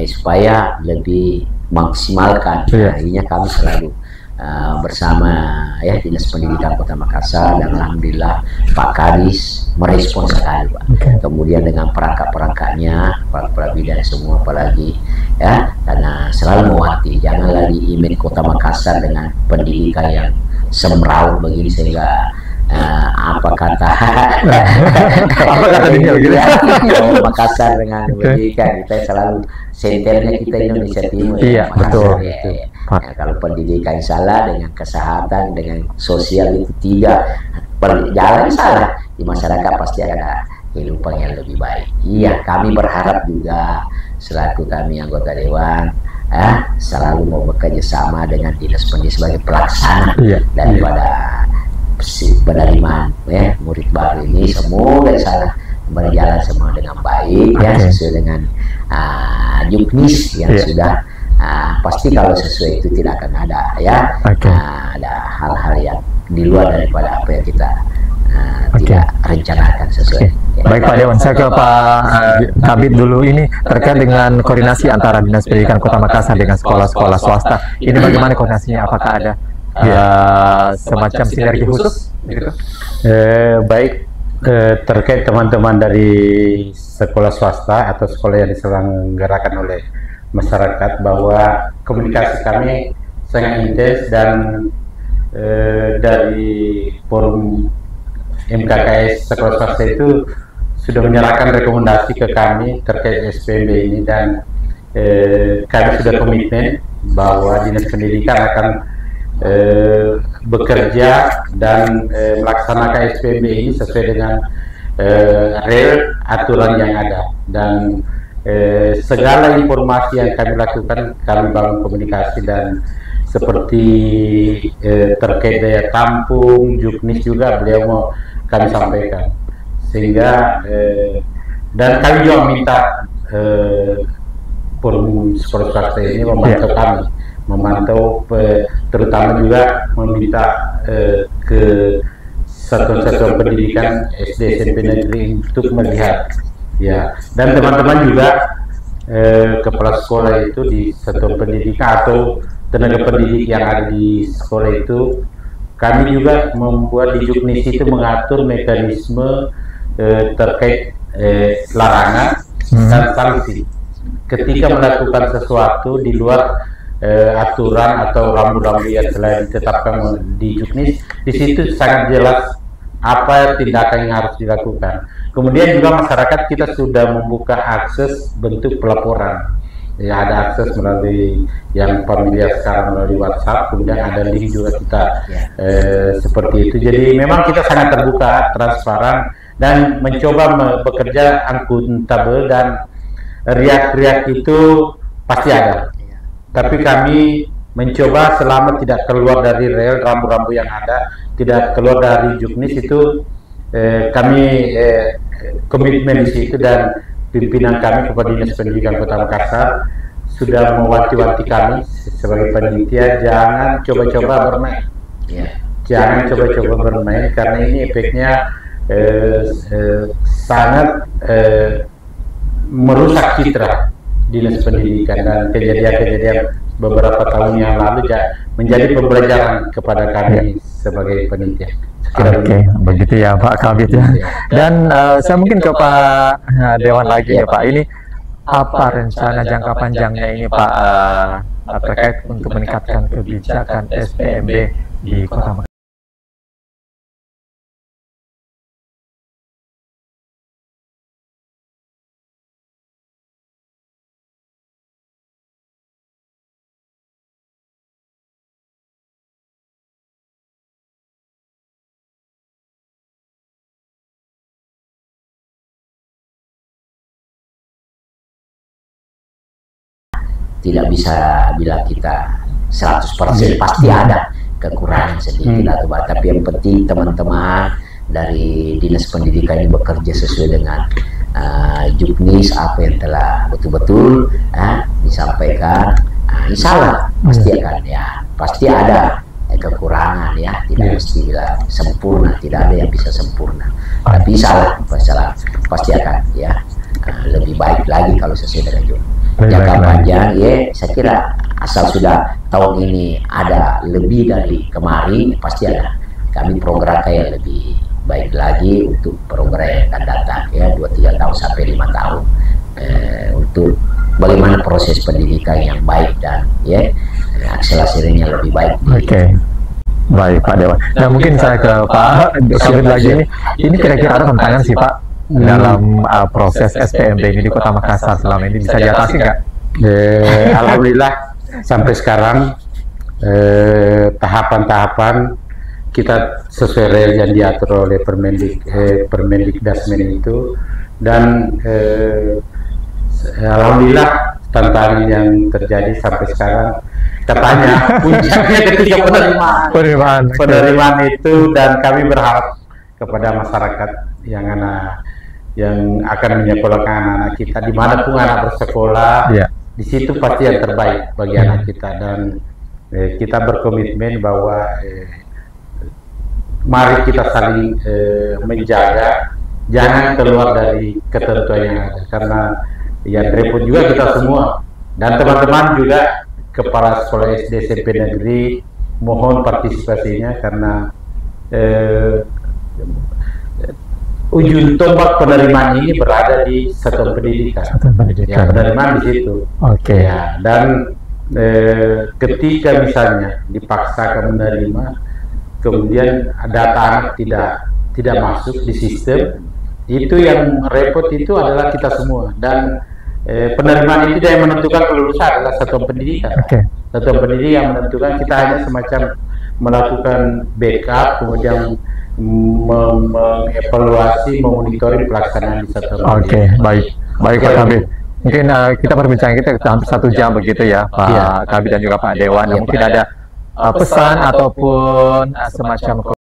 supaya lebih maksimalkan. Akhirnya kami selalu bersama ya Dinas Pendidikan Kota Makassar, dan alhamdulillah Pak Kadis merespon sekali Pak. Kemudian dengan perangkat-perangkatnya, para bidan semua apalagi ya, karena selalu mewanti jangan lagi image Kota Makassar dengan pendidikan yang semraut begini, sehingga apa kata dia gitu ya, Makassar dengan pendidikan kita selalu senternya kita Indonesia Timur. Betul. Ya, kalau pendidikan salah, dengan kesehatan, dengan sosial itu tiga jalan salah, di masyarakat pasti ada kehidupan yang lebih baik. Kami berharap juga selaku kami anggota dewan selalu mau bekerja sama dengan Dinas Pendidikan sebagai pelaksana daripada penerimaan murid baru ini. Semoga salah berjalan semua dengan baik sesuai dengan juknis yang sudah. Pasti kalau sesuai itu tidak akan ada ada hal-hal yang di luar daripada apa yang kita tidak rencanakan sesuai. Baik Pak Dewan, saya ke Pak Kabid dulu. Ini terkait dengan koordinasi antara Dinas Pendidikan Kota Makassar dengan sekolah-sekolah swasta. Ini bagaimana koordinasinya? Apakah ada semacam sinergi khusus? Gitu? Baik, terkait teman-teman dari sekolah swasta atau sekolah yang diselenggarakan oleh masyarakat bahwa komunikasi kami sangat intens dan dari forum MKKS sekolah swasta itu sudah menyerahkan rekomendasi ke kami terkait SPMB ini, dan kami sudah komitmen bahwa Dinas Pendidikan akan bekerja dan melaksanakan SPMB ini sesuai dengan real aturan yang ada, dan segala informasi yang kami lakukan kami bangun komunikasi, dan seperti terkait daya tampung, juknis juga beliau mau kami sampaikan, sehingga dan kami juga minta forum sekolah swasta ini memantau kami, memantau terutama juga meminta ke satuan-satuan pendidikan SD SMP negeri untuk melihat, ya, dan teman-teman juga kepala sekolah itu di satuan pendidikan atau tenaga pendidik yang ada di sekolah itu, kami juga membuat di juknis itu mengatur mekanisme terkait larangan dan sanksi ketika melakukan sesuatu di luar aturan atau rambu-rambu yang telah ditetapkan di juknis. Di situ sangat jelas apa tindakan yang harus dilakukan. Kemudian juga masyarakat kita sudah membuka akses bentuk pelaporan. Ya, ada akses melalui yang familiar sekarang melalui WhatsApp, kemudian ada link juga kita seperti itu. Jadi memang kita sangat terbuka, transparan, dan mencoba bekerja akuntabel, dan riak-riak itu pasti ada. Tapi kami mencoba selama tidak keluar dari rel rambu-rambu yang ada, tidak keluar dari juknis itu, kami komitmen di situ, dan pimpinan kami kepada Dinas Pendidikan Kota Makassar sudah mewanti-wanti kami sebagai panitia, jangan coba-coba bermain, jangan coba-coba bermain, karena ini efeknya sangat merusak citra Dinas Pendidikan, dan kejadian-kejadian beberapa tahun yang lalu menjadi pembelajaran kepada kami sebagai panitia. Oke, begitu ya Pak Kabid ya. Dan saya mungkin ke Pak Dewan lagi ya Pak. Ini apa rencana jangka panjangnya ini Pak terkait untuk meningkatkan kebijakan SPMB di Kota Makassar? Tidak bisa bilang kita 100% pasti ada kekurangan sedikit atau apa, tapi yang penting teman-teman dari Dinas Pendidikan ini bekerja sesuai dengan juknis apa yang telah betul-betul disampaikan. Insya Allah pasti akan, ya pasti ada kekurangan, ya tidak mesti bilang sempurna, tidak ada yang bisa sempurna, tapi insya Allah pasti akan ya lebih baik lagi kalau sesuai dengan juknis. Jangka panjang, ya saya kira asal sudah tahun ini ada lebih dari kemarin, pasti ada kami program kayak lebih baik lagi untuk program yang akan datang, ya 2-3 tahun sampai 5 tahun untuk bagaimana proses pendidikan yang baik dan ya akselerasinya lebih baik. Oke. Baik Pak Dewan. Nah mungkin saya ke Pak Kabid lagi ini kira-kira ada tantangan sih Pak dalam proses SPMB ini di Kota Makassar selama ini, bisa diatasi nggak? Alhamdulillah sampai sekarang tahapan-tahapan kita sesuai rel yang diatur oleh Permendikdasmen itu, dan alhamdulillah tantangan yang terjadi sampai sekarang katanya puncaknya ketika penerimaan itu, dan kami berharap kepada masyarakat yang akan menyekolahkan anak-anak kita dimanapun anak bersekolah, di situ pasti yang terbaik bagi anak kita, dan kita berkomitmen bahwa mari kita saling menjaga, jangan keluar dari ketentuan yang ada, karena yang repot juga kita semua, dan teman-teman juga kepala sekolah SD SMP negeri mohon partisipasinya, karena ujung tombak penerimaan ini berada di satuan pendidikan. Ya, penerimaan di situ. Oke. Ya, dan ketika misalnya dipaksakan menerima, kemudian data anak tidak masuk di sistem, itu yang repot itu adalah kita semua. Dan penerimaan itu yang menentukan kelulusan adalah satuan pendidikan. Satuan pendidikan yang menentukan, kita hanya semacam melakukan backup, kemudian mengevaluasi, memonitoring pelaksanaan di satuan pendidikan. Baik Pak Kabid. Mungkin kita perbincangan kita hampir 1 jam begitu ya Pak Kabid dan juga Pak Dewan. Mungkin ada pesan ataupun semacam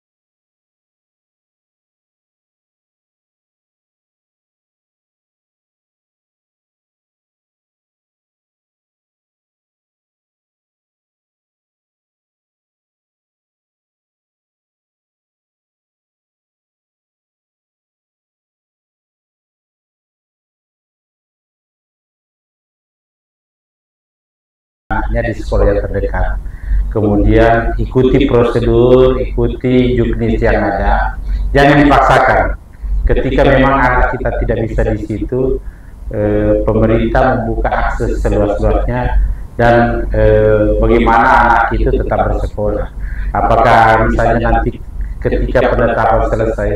di sekolah yang terdekat. Kemudian ikuti prosedur, ikuti juknis yang ada, jangan dipaksakan. Ketika memang anak kita tidak bisa di situ, pemerintah membuka akses seluas-luasnya, dan bagaimana anak itu tetap bersekolah. Apakah misalnya nanti ketika penetapan selesai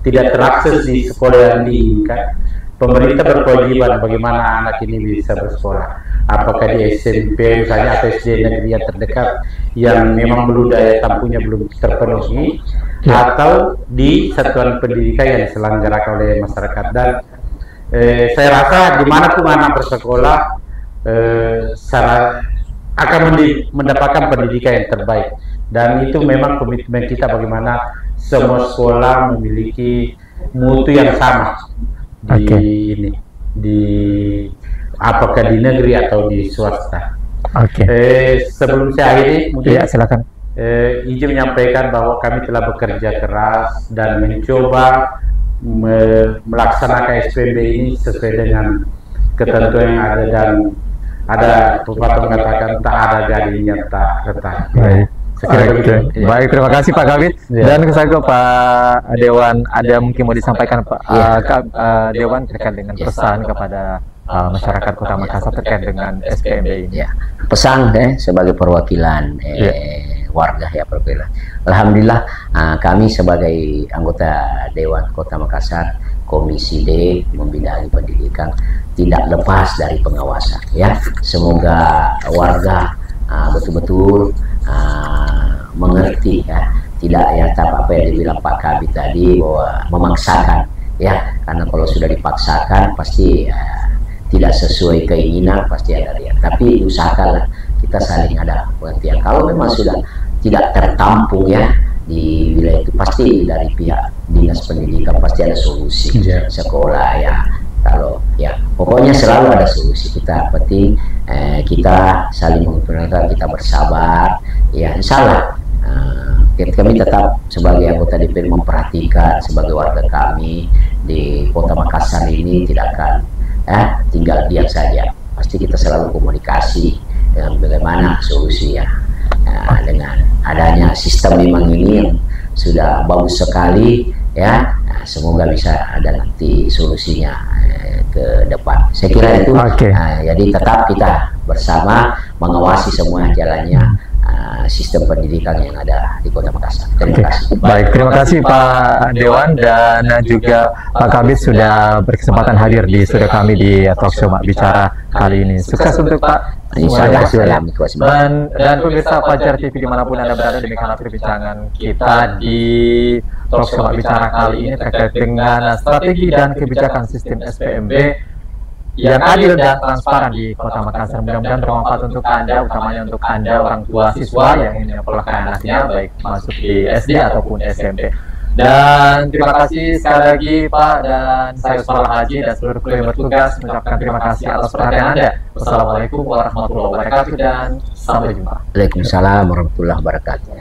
tidak terakses di sekolah yang diinginkan, pemerintah berkewajiban bagaimana anak ini bisa bersekolah. Apakah di SMP misalnya atau SD negeri yang terdekat yang memang belum daya tampungnya belum terpenuhi, atau di satuan pendidikan yang diselenggarakan oleh masyarakat. Dan saya rasa dimanapun anak bersekolah akan mendapatkan pendidikan yang terbaik. Dan itu memang komitmen kita bagaimana semua sekolah memiliki mutu yang sama apakah di negeri atau di swasta. Sebelum saya akhiri, mungkin silakan. Izin menyampaikan bahwa kami telah bekerja keras dan mencoba melaksanakan SPMB ini sesuai dengan ketentuan yang ada, dan ada pepatah mengatakan tak ada gading yang tak retak. Baik, terima kasih Pak Kabid. Dan saya ke Pak Dewan, ada mungkin mau disampaikan Pak Dewan terkait dengan pesan kepada masyarakat Kota Makassar terkait dengan SPMB ini. Pesan sebagai perwakilan warga perwakilan. Alhamdulillah kami sebagai anggota Dewan Kota Makassar Komisi D membidangi pendidikan tidak lepas dari pengawasan. Semoga warga betul-betul mengerti, tidak yang apa yang dibilang Pak Kabid tadi bahwa memaksakan, karena kalau sudah dipaksakan pasti tidak sesuai keinginan, pasti ada riak. Tapi usahakanlah kita saling ada pengertian. Kalau memang sudah tidak tertampung di wilayah itu, pasti dari pihak dinas pendidikan pasti ada solusi. Sekolah kalau pokoknya selalu ada solusi. Kita penting kita saling mengumpulkan, kita bersabar, insya Allah kami tetap sebagai anggota DPR memperhatikan sebagai warga kami di Kota Makassar ini tidak akan tinggal diam saja. Pasti kita selalu komunikasi dengan bagaimana solusi dengan adanya sistem memang ini yang sudah bagus sekali semoga bisa ada nanti solusinya ke depan. Saya kira itu. Jadi tetap kita bersama mengawasi semua jalannya sistem pendidikan yang ada di Kota Makassar. Terima kasih. Baik, terima kasih Pak Dewan dan juga Pak Kabid sudah berkesempatan hadir di studio kami di Talkshow Mak Bicara kali ini. Sukses untuk Pak. Dan pemirsa Fajar TV dimanapun Anda berada, demikianlah perbincangan kita di Talkshow Mak Bicara kali ini terkait dengan strategi dan kebijakan sistem SPMB yang adil dan transparan di Kota Makassar. Mudah-mudahan bermanfaat untuk Anda, utamanya untuk Anda orang tua siswa yang ingin memperlakukan anaknya baik masuk di SD ataupun SMP. Dan terima kasih sekali lagi Pak, dan saya Usman Haji dan seluruh kru yang bertugas mengucapkan terima kasih atas perhatian Anda. Wassalamualaikum warahmatullahi wabarakatuh dan sampai jumpa. Waalaikumsalam warahmatullahi wabarakatuh.